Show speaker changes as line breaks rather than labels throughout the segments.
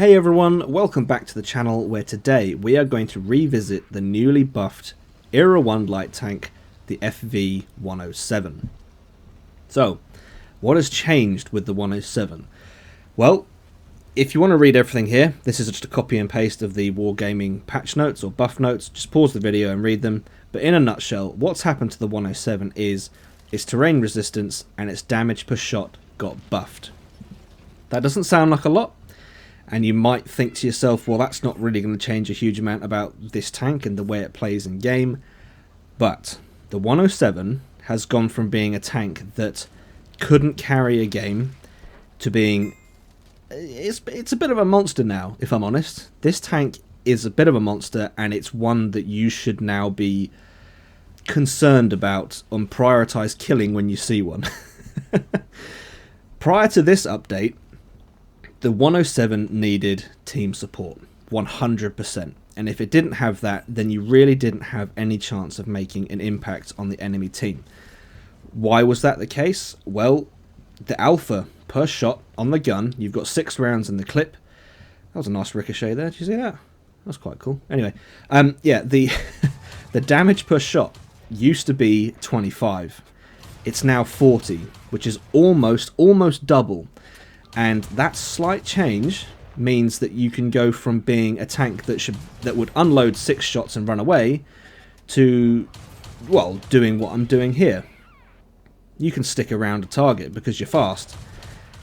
Hey everyone, welcome back to the channel where today we are going to revisit the newly buffed Era 1 light tank, the FV107. So, what has changed with the 107? Well, if you want to read everything here, this is just a copy and paste of the Wargaming patch notes or buff notes. Just pause the video and read them. But in a nutshell, what's happened to the 107 is its terrain resistance and its damage per shot got buffed. That doesn't sound like a lot. And you might think to yourself, well, that's not really going to change a huge amount about this tank and the way it plays in game. But the 107 has gone from being a tank that couldn't carry a game to being... It's a bit of a monster now, if I'm honest. This tank is a bit of a monster, and it's one that you should now be concerned about and prioritize killing when you see one. Prior to this update, the 107 needed team support, 100%. And if it didn't have that, then you really didn't have any chance of making an impact on the enemy team. Why was that the case? Well, the alpha per shot on the gun, you've got 6 rounds in the clip. That was a nice ricochet there. Did you see that? That's quite cool. Anyway, yeah, the the damage per shot used to be 25. It's now 40, which is almost double. And that slight change means that you can go from being a tank that would unload 6 shots and run away to, well, doing what I'm doing here. You can stick around a target because you're fast.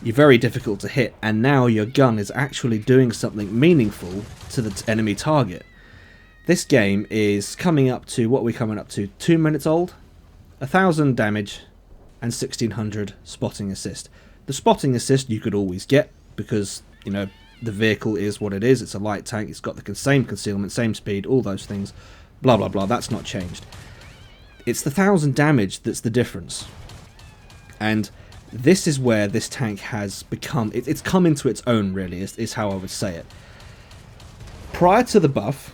You're very difficult to hit, and now your gun is actually doing something meaningful to the enemy target. This game is coming up to, what are we coming up to? 2 minutes old? 1,000 damage and 1,600 spotting assist. The spotting assist you could always get because, you know, the vehicle is what it is. It's a light tank. It's got the same concealment, same speed, all those things. Blah, blah, blah. That's not changed. It's the 1,000 damage that's the difference. And this is where this tank has become... It's come into its own, really, is how I would say it. Prior to the buff,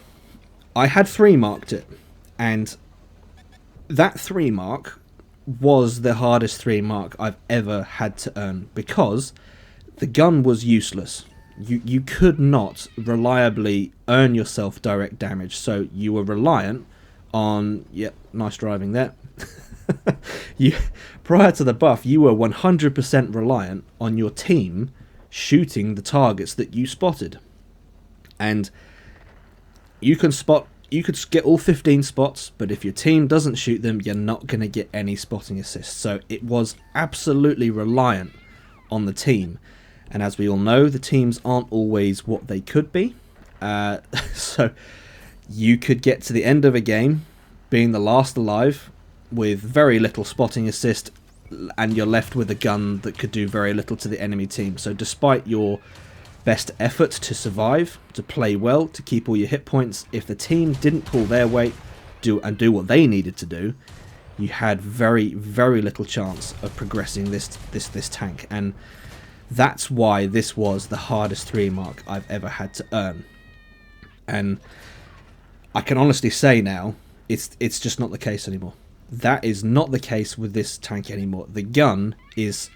I had 3 marked it. And that 3 mark was the hardest 3 mark I've ever had to earn because the gun was useless. You could not reliably earn yourself direct damage, so you were reliant on... Yep, nice driving there. Prior to the buff, you were 100% reliant on your team shooting the targets that you spotted. And you can spot... You could get all 15 spots, but if your team doesn't shoot them, you're not going to get any spotting assists. So it was absolutely reliant on the team. And as we all know, the teams aren't always what they could be. So you could get to the end of a game being the last alive with very little spotting assist, and you're left with a gun that could do very little to the enemy team. So despite your best effort to survive, to play well, to keep all your hit points, if the team didn't pull their weight do what they needed to do, you had very little chance of progressing this tank. And that's why this was the hardest 3 mark I've ever had to earn. And I can honestly say now it's just not the case anymore. That is not the case with this tank anymore. The gun is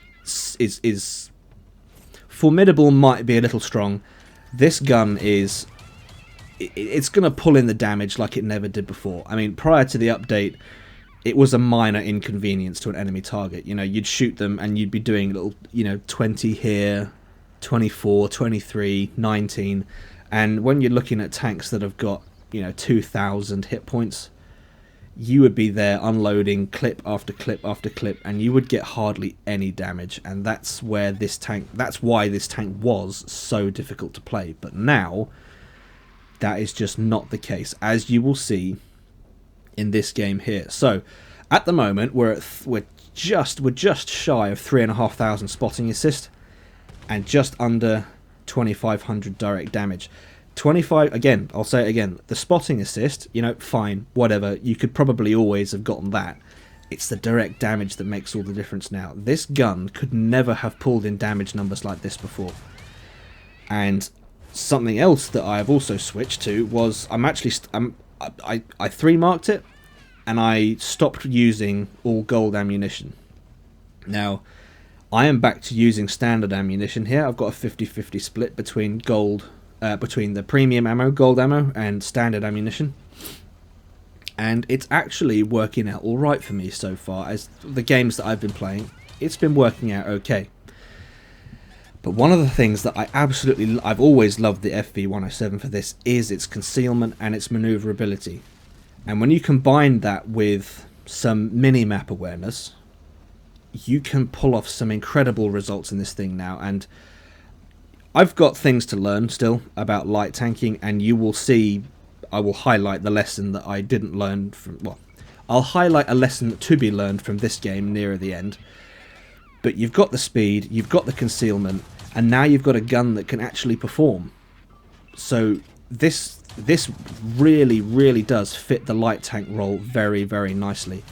formidable, might be a little strong. This gun is... It's going to pull in the damage like it never did before. I mean, prior to the update, it was a minor inconvenience to an enemy target. You know, you'd shoot them and you'd be doing little, 20 here, 24, 23, 19. And when you're looking at tanks that have got, 2,000 hit points, you would be there unloading clip after clip after clip, and you would get hardly any damage. And that's why this tank was so difficult to play. But now that is just not the case, as you will see in this game here. So at the moment we're just shy of 3,500 spotting assist and just under 2,500 direct damage. 25, again, I'll say it again, the spotting assist, fine, whatever, you could probably always have gotten that. It's the direct damage that makes all the difference now. This gun could never have pulled in damage numbers like this before. And something else that I have also switched to was I 3 marked it and I stopped using all gold ammunition. Now, I am back to using standard ammunition here. I've got a 50-50 split between gold between the premium ammo, gold ammo, and standard ammunition. And it's actually working out alright for me so far. As the games that I've been playing, it's been working out okay. But one of the things that I've always loved the FV107 for this is its concealment and its maneuverability. And when you combine that with some mini-map awareness, you can pull off some incredible results in this thing now. And I've got things to learn still about light tanking, and you will see I will highlight the lesson that I didn't learn from... Well, I'll highlight a lesson to be learned from this game nearer the end. But you've got the speed, you've got the concealment, and now you've got a gun that can actually perform. So this really, really does fit the light tank role very, very nicely.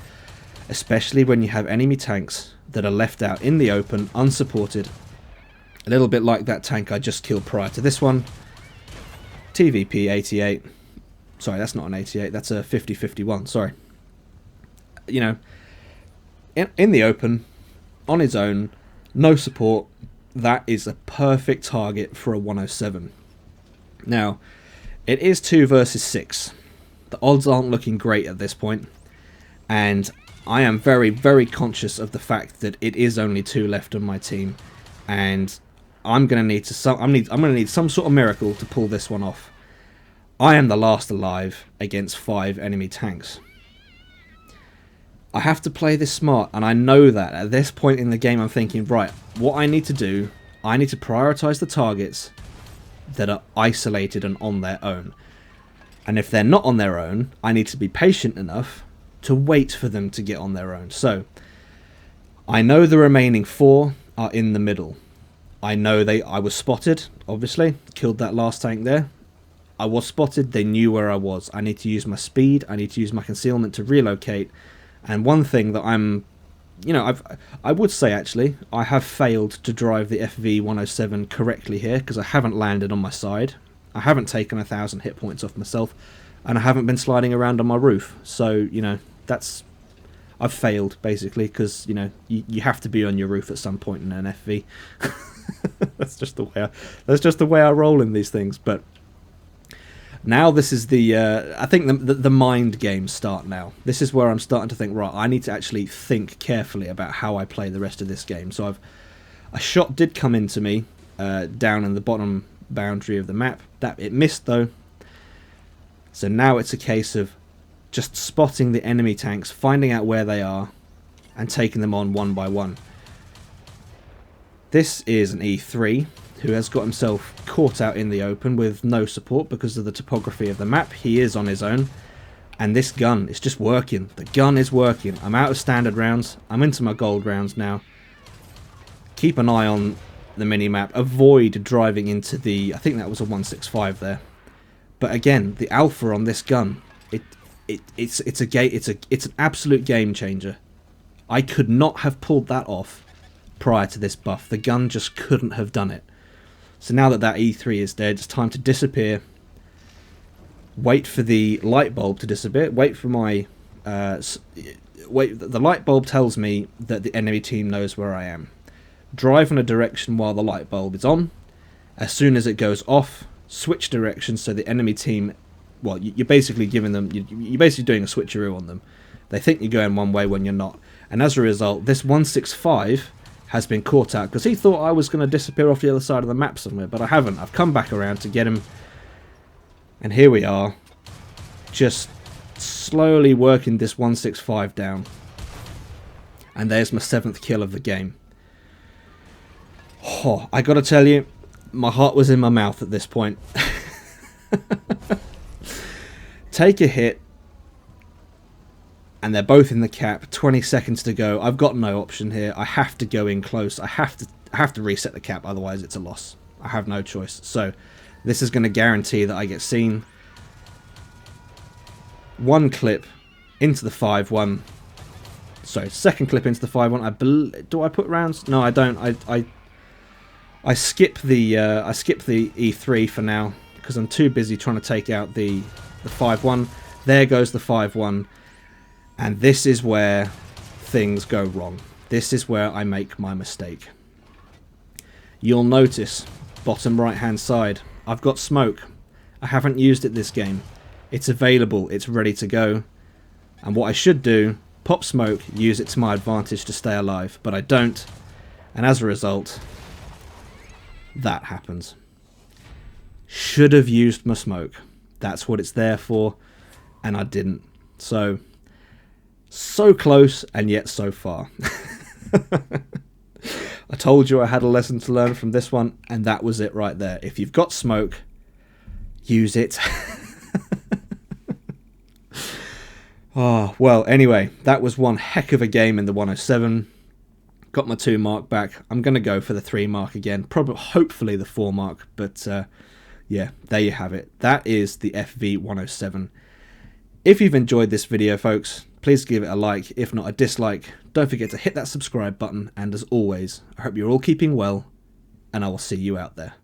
Especially when you have enemy tanks that are left out in the open, unsupported. A little bit like that tank I just killed prior to this one. TVP 88. Sorry, that's not an 88, that's a 50-51, sorry. You know, in the open, on his own, no support, that is a perfect target for a 107. Now, it is 2 versus 6. The odds aren't looking great at this point, and I am very, very conscious of the fact that it is only 2 left on my team, and I'm going to need some sort of miracle to pull this one off. I am the last alive against 5 enemy tanks. I have to play this smart, and I know that at this point in the game I'm thinking, right, what I need to do, I need to prioritize the targets that are isolated and on their own. And if they're not on their own, I need to be patient enough to wait for them to get on their own. So, I know the remaining 4 are in the middle. I know I was spotted, obviously, killed that last tank there. I was spotted, they knew where I was. I need to use my speed, I need to use my concealment to relocate. And one thing that I would say actually, I have failed to drive the FV107 correctly here, because I haven't landed on my side. I haven't taken 1,000 hit points off myself, and I haven't been sliding around on my roof. So, I've failed, basically, because, you have to be on your roof at some point in an FV. That's just the way I roll in these things, but... Now this is I think the mind games start now. This is where I'm starting to think, right, I need to actually think carefully about how I play the rest of this game. So a shot did come into me down in the bottom boundary of the map. It missed though. So now it's a case of just spotting the enemy tanks, finding out where they are, and taking them on one by one. This is an E3. Who has got himself caught out in the open with no support because of the topography of the map. He is on his own. And this gun is just working. The gun is working. I'm out of standard rounds. I'm into my gold rounds now. Keep an eye on the mini-map. Avoid driving into I think that was a 165 there. But again, the alpha on this gun, it's an absolute game changer. I could not have pulled that off prior to this buff. The gun just couldn't have done it. So now that E3 is dead, it's time to disappear. Wait for the light bulb to disappear. Wait for my... the light bulb tells me that the enemy team knows where I am. Drive in a direction while the light bulb is on. As soon as it goes off, switch directions so the enemy team... Well, you're basically giving them... You're basically doing a switcheroo on them. They think you're going one way when you're not. And as a result, this 165... has been caught out, because he thought I was going to disappear off the other side of the map somewhere, but I haven't. I've come back around to get him, and here we are, just slowly working this 165 down. And there's my 7th kill of the game. Oh, I gotta tell you, my heart was in my mouth at this point. Take a hit, and they're both in the cap. 20 seconds to go. I've got no option here. I have to go in close. I have to reset the cap, otherwise it's a loss. I have no choice. So this is going to guarantee that I get seen. One clip into the 5-1. Sorry, second clip into the 5-1. Do I put rounds? No, I don't. I skip the E3 for now because I'm too busy trying to take out the 5-1. There goes the 5-1. And this is where things go wrong. This is where I make my mistake. You'll notice, bottom right hand side, I've got smoke. I haven't used it this game. It's available. It's ready to go. And what I should do, pop smoke, use it to my advantage to stay alive. But I don't. And as a result, that happens. Should have used my smoke. That's what it's there for. And I didn't. So close and yet so far. I told you I had a lesson to learn from this one, and that was it right there. If you've got smoke, use it. Oh, well, anyway, that was one heck of a game in the 107. Got my 2 mark back. I'm going to go for the 3 mark again. Probably, hopefully the 4 mark, but yeah, there you have it. That is the FV107. If you've enjoyed this video, folks, please give it a like, if not a dislike. Don't forget to hit that subscribe button, and as always, I hope you're all keeping well, and I will see you out there.